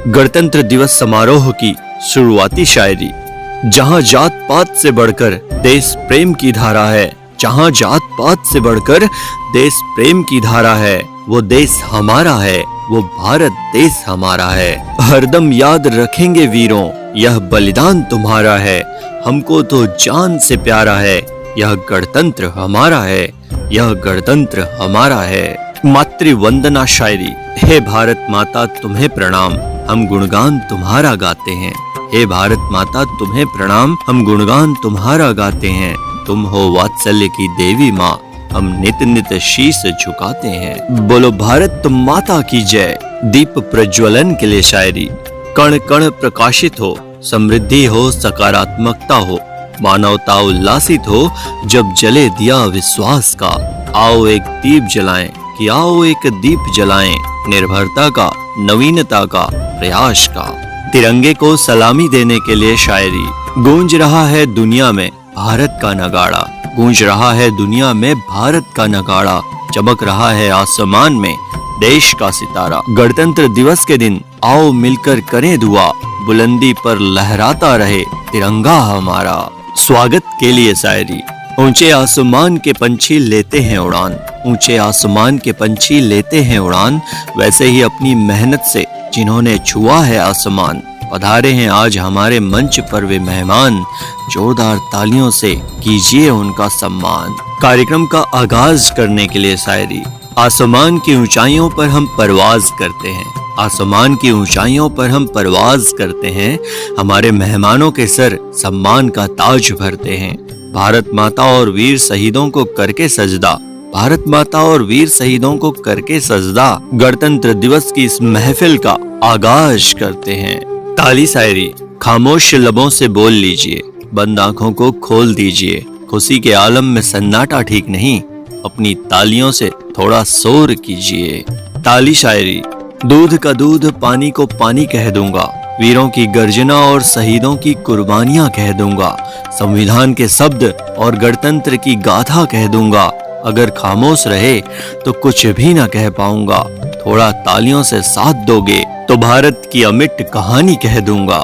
गणतंत्र दिवस समारोह की शुरुआती शायरी। जहां जात पात से बढ़कर देश प्रेम की धारा है, जहां जात पात से बढ़कर देश प्रेम की धारा है, वो देश हमारा है, वो भारत देश हमारा है। हरदम याद रखेंगे वीरों, यह बलिदान तुम्हारा है, हमको तो जान से प्यारा है, यह गणतंत्र हमारा है, यह गणतंत्र हमारा है। मातृवंदना शायरी। हे भारत माता तुम्हें प्रणाम, हम गुणगान तुम्हारा गाते हैं। हे भारत माता तुम्हें प्रणाम, हम गुणगान तुम्हारा गाते हैं। तुम हो वात्सल्य की देवी माँ, हम नित नित शीश झुकाते हैं। बोलो भारत माता की जय। दीप प्रज्वलन के लिए शायरी। कण कण प्रकाशित हो, समृद्धि हो, सकारात्मकता हो, मानवता उल्लासित हो, जब जले दिया विश्वास का। आओ एक दीप जलाएं, कि आओ एक दीप जलाएं, निर्भरता का, नवीनता का, प्रयास का। तिरंगे को सलामी देने के लिए शायरी। गूंज रहा है दुनिया में भारत का नगाड़ा, गूंज रहा है दुनिया में भारत का नगाड़ा, चमक रहा है आसमान में देश का सितारा। गणतंत्र दिवस के दिन आओ मिलकर करें दुआ, बुलंदी पर लहराता रहे तिरंगा हमारा। स्वागत के लिए शायरी। ऊंचे आसमान के पंछी लेते हैं उड़ान, ऊंचे आसमान के पंछी लेते हैं उड़ान, वैसे ही अपनी मेहनत से जिन्होंने छुआ है आसमान, पधारे हैं आज हमारे मंच पर वे मेहमान। जोरदार तालियों से कीजिए उनका सम्मान। कार्यक्रम का आगाज करने के लिए शायरी। आसमान की ऊंचाइयों पर हम परवाज करते हैं, आसमान की ऊंचाइयों पर हम परवाज करते हैं, हमारे मेहमानों के सर सम्मान का ताज भरते हैं। भारत माता और वीर शहीदों को करके सजदा, भारत माता और वीर शहीदों को करके सजदा, गणतंत्र दिवस की इस महफिल का आगाज करते हैं। ताली शायरी। खामोश लबों से बोल लीजिए, बंद आंखों को खोल दीजिए, खुशी के आलम में सन्नाटा ठीक नहीं, अपनी तालियों से थोड़ा शोर कीजिए। ताली शायरी। दूध का दूध पानी को पानी कह दूंगा, वीरों की गर्जना और शहीदों की कुर्बानियां कह दूंगा, संविधान के शब्द और गणतंत्र की गाथा कह दूंगा। अगर खामोश रहे तो कुछ भी ना कह पाऊंगा, थोड़ा तालियों से साथ दोगे तो भारत की अमिट कहानी कह दूंगा।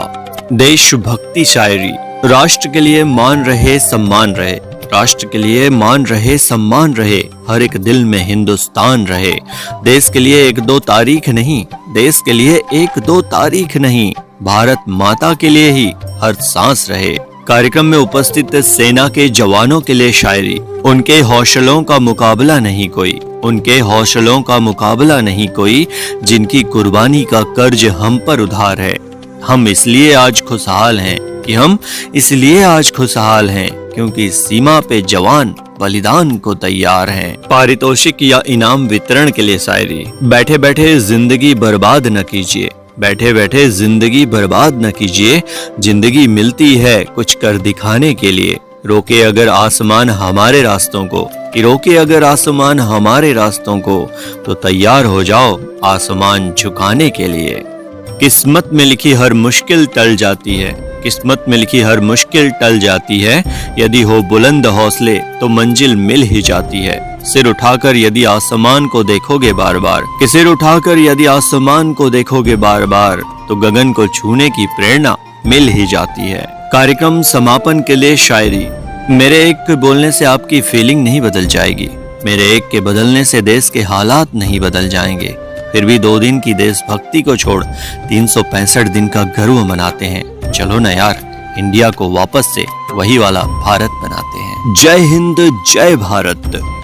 देशभक्ति शायरी। राष्ट्र के लिए मान रहे सम्मान रहे, राष्ट्र के लिए मान रहे सम्मान रहे, हर एक दिल में हिंदुस्तान रहे। देश के लिए एक दो तारीख नहीं, देश के लिए एक दो तारीख नहीं, भारत माता के लिए ही हर सांस रहे। कार्यक्रम में उपस्थित सेना के जवानों के लिए शायरी। उनके हौसलों का मुकाबला नहीं कोई, उनके हौसलों का मुकाबला नहीं कोई, जिनकी कुर्बानी का कर्ज हम पर उधार है। हम इसलिए आज खुशहाल हैं, कि हम इसलिए आज खुशहाल हैं क्योंकि सीमा पे जवान बलिदान को तैयार हैं। पारितोषिक या इनाम वितरण के लिए शायरी। बैठे बैठे जिंदगी बर्बाद न कीजिए, बैठे बैठे जिंदगी बर्बाद न कीजिए, जिंदगी मिलती है कुछ कर दिखाने के लिए। रोके अगर आसमान हमारे रास्तों को, कि रोके अगर आसमान हमारे रास्तों को, तो तैयार हो जाओ आसमान झुकाने के लिए। किस्मत में लिखी हर मुश्किल टल जाती है, किस्मत में लिखी हर मुश्किल टल जाती है, यदि हो बुलंद हौसले तो मंजिल मिल ही जाती है। सिर उठाकर यदि आसमान को देखोगे बार बार, कि सिर उठाकर यदि आसमान को देखोगे बार बार, तो गगन को छूने की प्रेरणा मिल ही जाती है। कार्यक्रम समापन के लिए शायरी। मेरे एक बोलने से आपकी फीलिंग नहीं बदल जाएगी, मेरे एक के बदलने से देश के हालात नहीं बदल जाएंगे, फिर भी 2 दिन की देशभक्ति को छोड़ 365 दिन का गर्व मनाते हैं। चलो ना यार, इंडिया को वापस से वही वाला भारत बनाते हैं। जय हिंद, जय भारत।